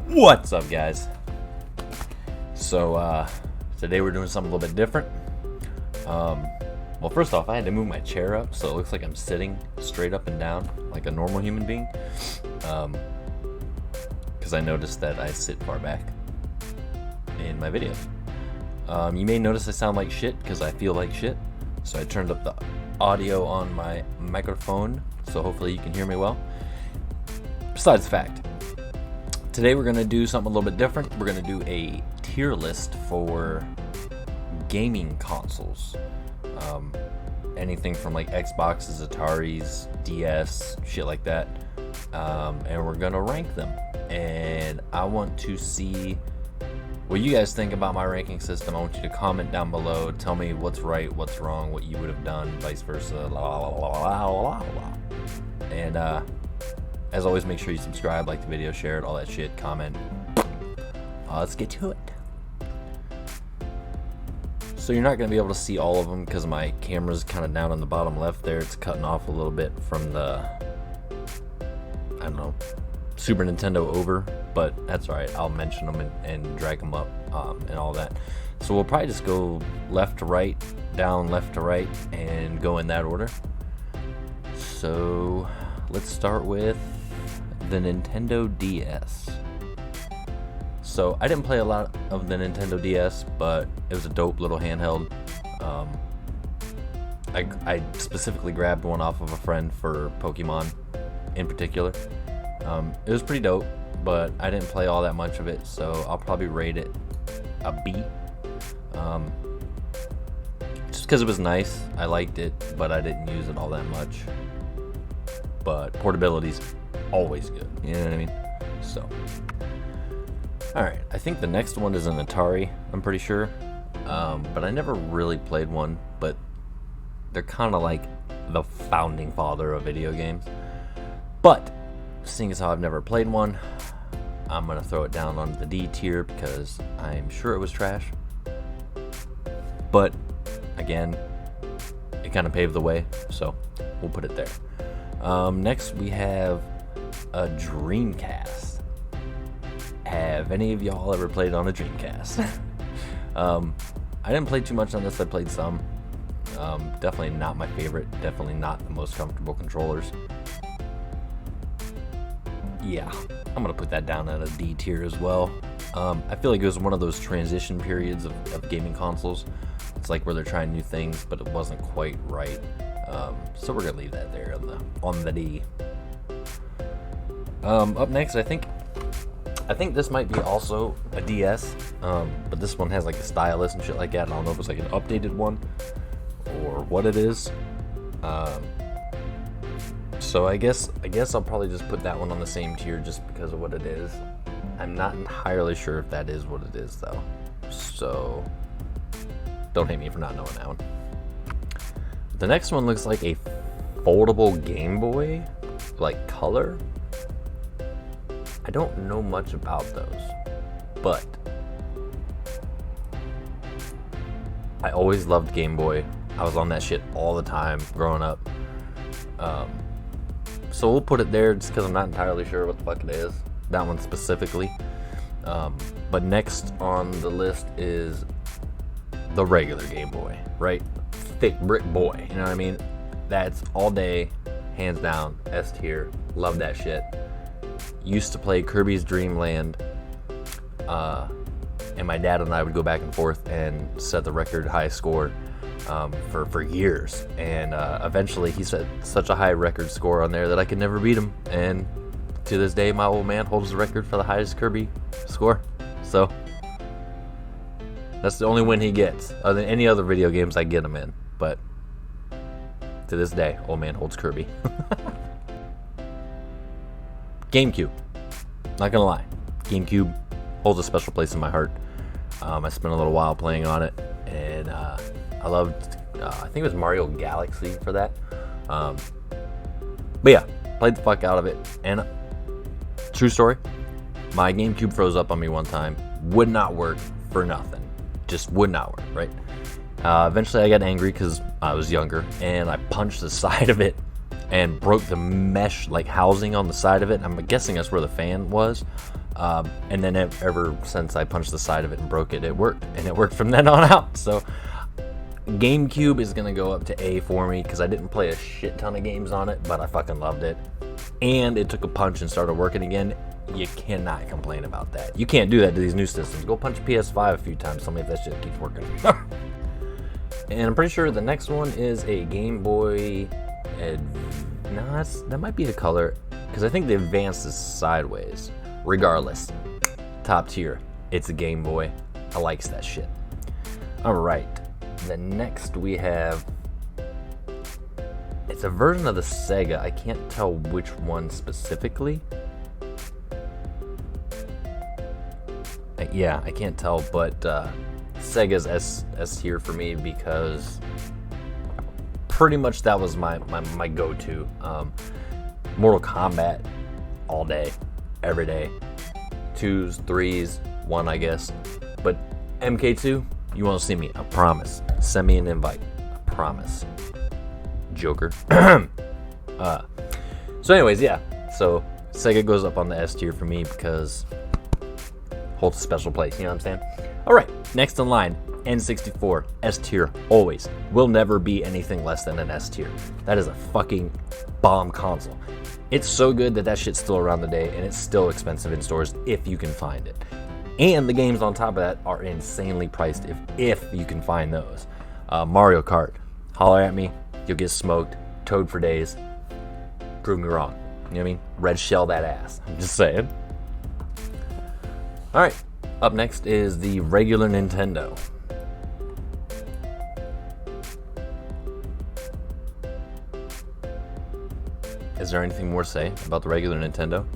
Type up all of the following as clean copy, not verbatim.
What's up, guys? So today we're doing something a little bit different. Well, first off, I had to move my chair up so it looks like I'm sitting straight up and down like a normal human being, because I noticed that I sit far back in my videos. You may notice I sound like shit because I feel like shit, so I turned up the audio on my microphone so hopefully you can hear me well. Besides the fact, today we're going to do something a little bit different. We're going to do a tier list for gaming consoles. Anything from like Xboxes, Ataris, DS, shit like that. And we're going to rank them. And I want to see what you guys think about my ranking system. I want you to comment down below. Tell me what's right, what's wrong, what you would have done, vice versa. La, la, la, la, la, la. And as always, make sure you subscribe, like the video, share it, all that shit, comment. Let's get to it. So you're not going to be able to see all of them because my camera's kind of down on the bottom left there. It's cutting off a little bit from the, I don't know, Super Nintendo over, but that's alright. I'll mention them and drag them up and all that. So we'll probably just go left to right, down, left to right, and go in that order. So let's start with the Nintendo DS. So I didn't play a lot of the Nintendo DS, but it was a dope little handheld. I specifically grabbed one off of a friend for Pokemon in particular. It was pretty dope, but I didn't play all that much of it, so I'll probably rate it a B. Just because it was nice, I liked it, but I didn't use it all that much. But portability's always good, you know what I mean? So, alright, I think the next one is an Atari, I'm pretty sure. But I never really played one, but they're kind of like the founding father of video games. But, seeing as how I've never played one, I'm going to throw it down on the D tier because I'm sure it was trash. But, again, it kind of paved the way, so we'll put it there. Next we have a Dreamcast. Have any of y'all ever played on a Dreamcast? I didn't play too much on this. I played some. Definitely not my favorite. Definitely not the most comfortable controllers. Yeah, I'm gonna put that down at a D tier as well. I feel like it was one of those transition periods of gaming consoles. It's like where they're trying new things, but it wasn't quite right. So we're gonna leave that there on the D. Up next, I think this might be also a DS, but this one has like a stylus and shit like that. I don't know if it's like an updated one or what it is. So I guess I'll probably just put that one on the same tier just because of what it is. I'm not entirely sure if that is what it is though. So don't hate me for not knowing that one. The next one looks like a foldable Game Boy, like color. I don't know much about those, but I always loved Game Boy. I was on that shit all the time growing up. So we'll put it there just because I'm not entirely sure what the fuck it is. That one specifically. But next on the list is the regular Game Boy, right? Thick brick boy, you know what I mean? That's all day, hands down, S tier. Love that shit. Used to play Kirby's Dream Land, and my dad and I would go back and forth and set the record high score for years. And eventually he set such a high record score on there that I could never beat him. And to this day, my old man holds the record for the highest Kirby score. So that's the only win he gets. Other than any other video games I get him in. But to this day, old man holds Kirby. Gamecube. Not gonna lie. Gamecube holds a special place in my heart. I spent a little while playing on it. And I loved, I think it was Mario Galaxy for that. But yeah, played the fuck out of it. And true story, my GameCube froze up on me one time. Would not work for nothing. Just would not work, right? Eventually I got angry because I was younger, and I punched the side of it and broke the mesh like housing on the side of it. I'm guessing that's where the fan was. And then ever since I punched the side of it and broke it, it worked. And it worked from then on out. So Gamecube is going to go up to A for me because I didn't play a shit ton of games on it, but I fucking loved it. And it took a punch and started working again. You cannot complain about that. You can't do that to these new systems. Go punch PS5 a few times. Tell me if that shit keeps working. And I'm pretty sure the next one is a Game Boy. No, that might be a color because I think the Advance is sideways. Regardless, top tier. It's a Game Boy. I likes that shit. All right. The next we have. It's a version of the Sega. I can't tell which one specifically. Yeah, I can't tell, but Sega's S tier for me because pretty much that was my go-to. Mortal Kombat all day, every day. 2s, 3s, 1 I guess. But MK2, you won't see me, I promise. Send me an invite, I promise. Joker. So anyways, yeah. So Sega goes up on the S tier for me because holds a special place, you know what I'm saying? Alright, next in line, N64, S tier, always. Will never be anything less than an S tier. That is a fucking bomb console. It's so good that shit's still around today, and it's still expensive in stores if you can find it. And the games on top of that are insanely priced if you can find those. Mario Kart, holler at me, you'll get smoked. Toad for days, prove me wrong. You know what I mean? Red shell that ass, I'm just saying. Alright, up next is the regular Nintendo. Is there anything more to say about the regular Nintendo?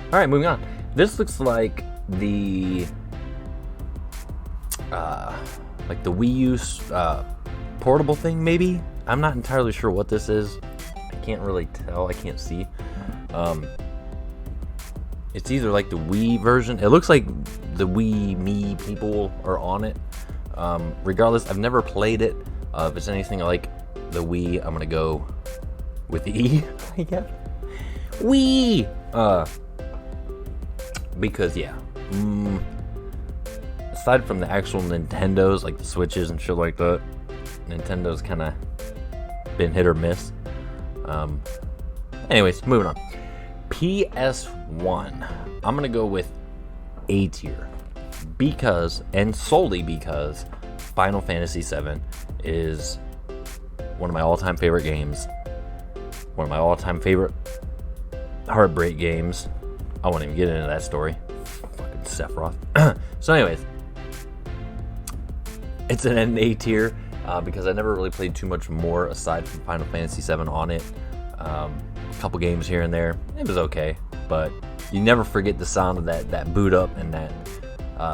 Alright, moving on. This looks like the Wii U portable thing, maybe? I'm not entirely sure what this is. I can't really tell. I can't see. It's either like the Wii version. It looks like the Wii Me people are on it. Regardless, I've never played it. If it's anything like the Wii, I'm gonna go with the E, I guess. Wii! Because, yeah. Aside from the actual Nintendos, like the Switches and shit like that, Nintendo's kind of been hit or miss. Anyways, moving on. PS1. I'm gonna go with A tier because, and solely because, Final Fantasy VII is one of my all-time favorite games. One of my all-time favorite heartbreak games. I won't even get into that story. Fucking Sephiroth. So anyways, it's an A tier because I never really played too much more aside from Final Fantasy VII on it. A couple games here and there. It was okay, but you never forget the sound of that boot up and that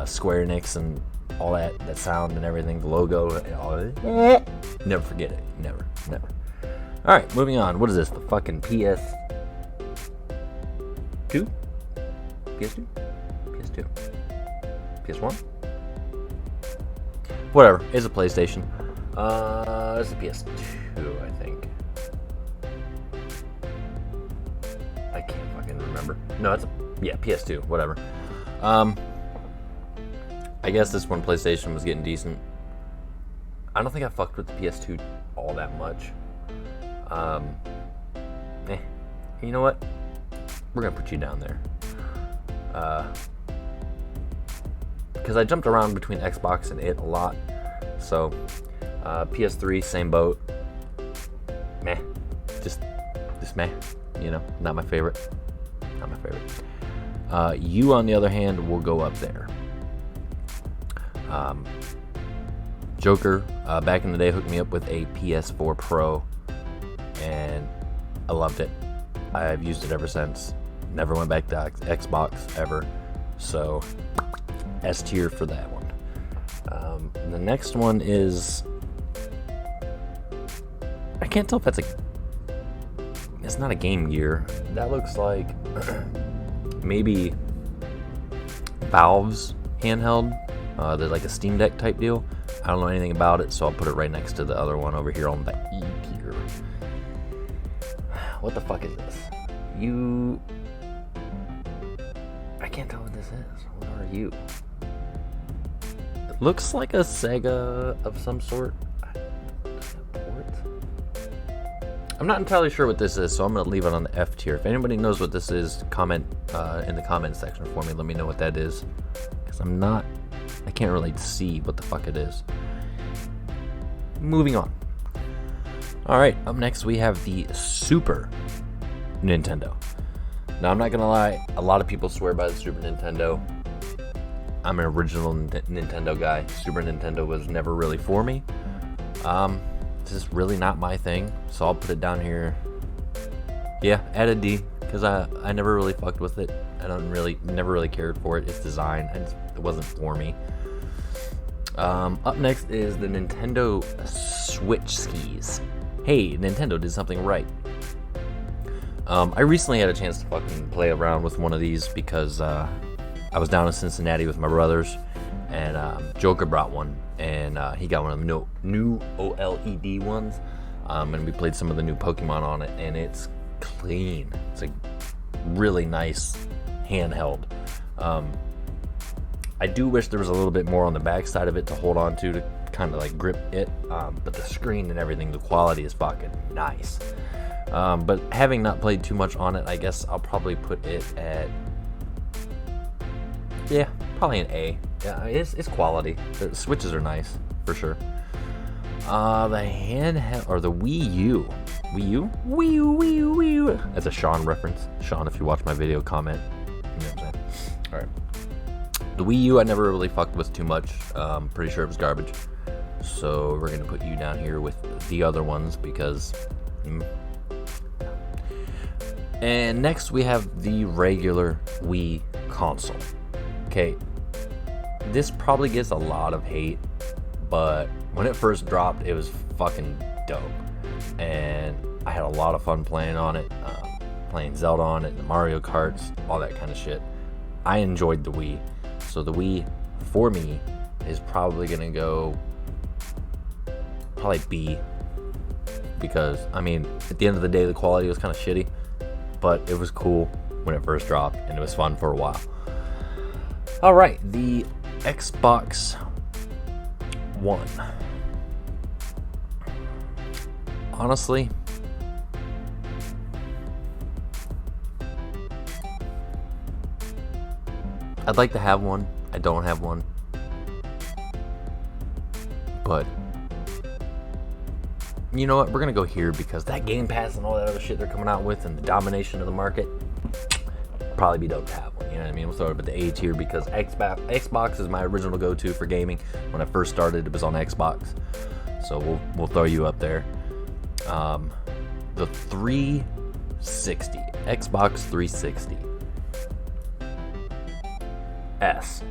Square Enix and all that sound and everything, the logo and all of it. Never forget it. Never. Alright, moving on. What is this? The fucking PS2? PS2? PS2. PS1? Whatever. It's a PlayStation. It's a PS2, I think. I can't fucking remember. No, it's PS2. Whatever. I guess this one PlayStation was getting decent. I don't think I fucked with the PS2 all that much. You know what? We're gonna put you down there. Because I jumped around between Xbox and it a lot. So, PS3, same boat. Meh. Just meh. You know, not my favorite. You, on the other hand, will go up there. Joker, back in the day, hooked me up with a PS4 Pro, and I loved it. I've used it ever since. Never went back to Xbox ever. So, S tier for that one. The next one is, I can't tell if that's it's not a Game Gear. That looks like maybe Valve's handheld. There's like a Steam Deck type deal. I don't know anything about it, so I'll put it right next to the other one over here on the E tier. What the fuck is this? can't tell what this is. What are you? It looks like a Sega of some sort. I'm not entirely sure what this is, so I'm going to leave it on the F tier. If anybody knows what this is, comment in the comment section for me. Let me know what that is. Because I can't really see what the fuck it is. Moving on. Alright, up next we have the Super Nintendo. Now, I'm not going to lie, a lot of people swear by the Super Nintendo. I'm an original Nintendo guy. Super Nintendo was never really for me. It's just really not my thing, so I'll put it down here. Yeah, add a D, because I never really fucked with it. Never really cared for it. Its design, it wasn't for me. Up next is the Nintendo Switch skis. Hey, Nintendo did something right. I recently had a chance to fucking play around with one of these because I was down in Cincinnati with my brothers, and Joker brought one, and he got one of the new OLED ones, and we played some of the new Pokemon on it, and it's clean. It's a really nice handheld. I do wish there was a little bit more on the back side of it to hold on to kind of like grip it, but the screen and everything, the quality is fucking nice. But having not played too much on it, I guess I'll probably put it at, yeah, probably an A. Yeah, it's quality. The switches are nice, for sure. The handheld, or the Wii U. Wii U? Wii U, Wii U, Wii U. That's a Sean reference. Sean, if you watch my video, comment. You know what I'm saying? Alright. The Wii U I never really fucked with too much. Pretty sure it was garbage. So we're going to put you down here with the other ones because... And next we have the regular Wii console. Okay, this probably gets a lot of hate, but when it first dropped, it was fucking dope. And I had a lot of fun playing on it, playing Zelda on it, the Mario Karts, all that kind of shit. I enjoyed the Wii. So the Wii, for me, is probably going to go probably B. Because, I mean, at the end of the day, the quality was kind of shitty. But it was cool when it first dropped, and it was fun for a while. Alright, the Xbox One. Honestly, I'd like to have one. I don't have one. But you know what? We're going to go here because that Game Pass and all that other shit they're coming out with and the domination of the market, probably be dope to have one. You know what I mean? We'll throw it up at the A tier because Xbox is my original go-to for gaming. When I first started, it was on Xbox. So we'll throw you up there. The 360. Xbox 360. S.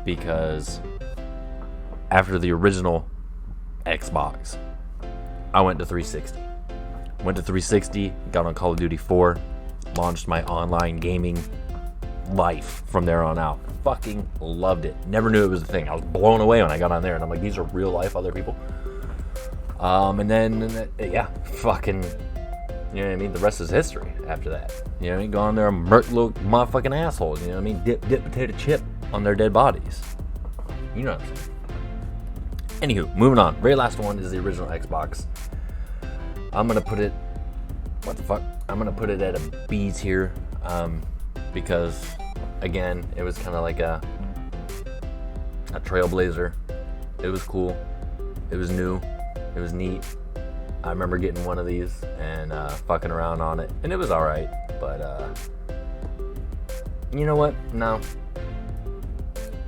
Because after the original Xbox, I went to 360. Went to 360, got on Call of Duty 4, launched my online gaming life from there on out. Fucking loved it. Never knew it was a thing. I was blown away when I got on there, and I'm like, these are real life other people. And then, yeah, fucking, you know what I mean? The rest is history after that. You know what I mean? Go on there and murk little motherfucking assholes. You know what I mean? Dip potato chip on their dead bodies. You know what I'm saying? Anywho, moving on. Very last one is the original Xbox. I'm gonna put it. What the fuck? I'm gonna put it at a B tier, because again, it was kind of like a trailblazer. It was cool. It was new. It was neat. I remember getting one of these and fucking around on it, and it was all right. But you know what? No.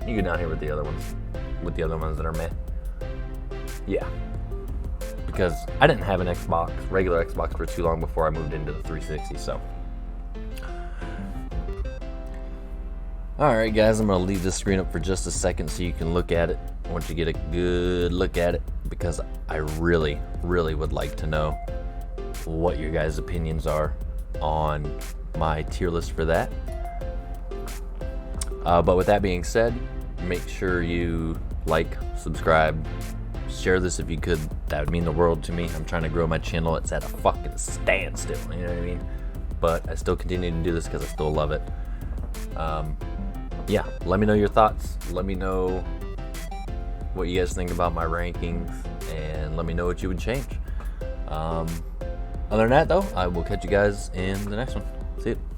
You go down here with the other ones. With the other ones that are meh. Yeah. Because I didn't have an Xbox, regular Xbox, for too long before I moved into the 360, so. Alright guys, I'm going to leave this screen up for just a second so you can look at it. I want you to get a good look at it because I really, really would like to know what your guys' opinions are on my tier list for that. But with that being said, make sure you like, subscribe, share this if you could. That would mean the world to me. I'm trying to grow my channel. It's at a fucking standstill, you know what I mean? But I still continue to do this because I still love it. yeah, let me know your thoughts. Let me know what you guys think about my rankings, and let me know what you would change. Other than that, though, I will catch you guys in the next one. See you.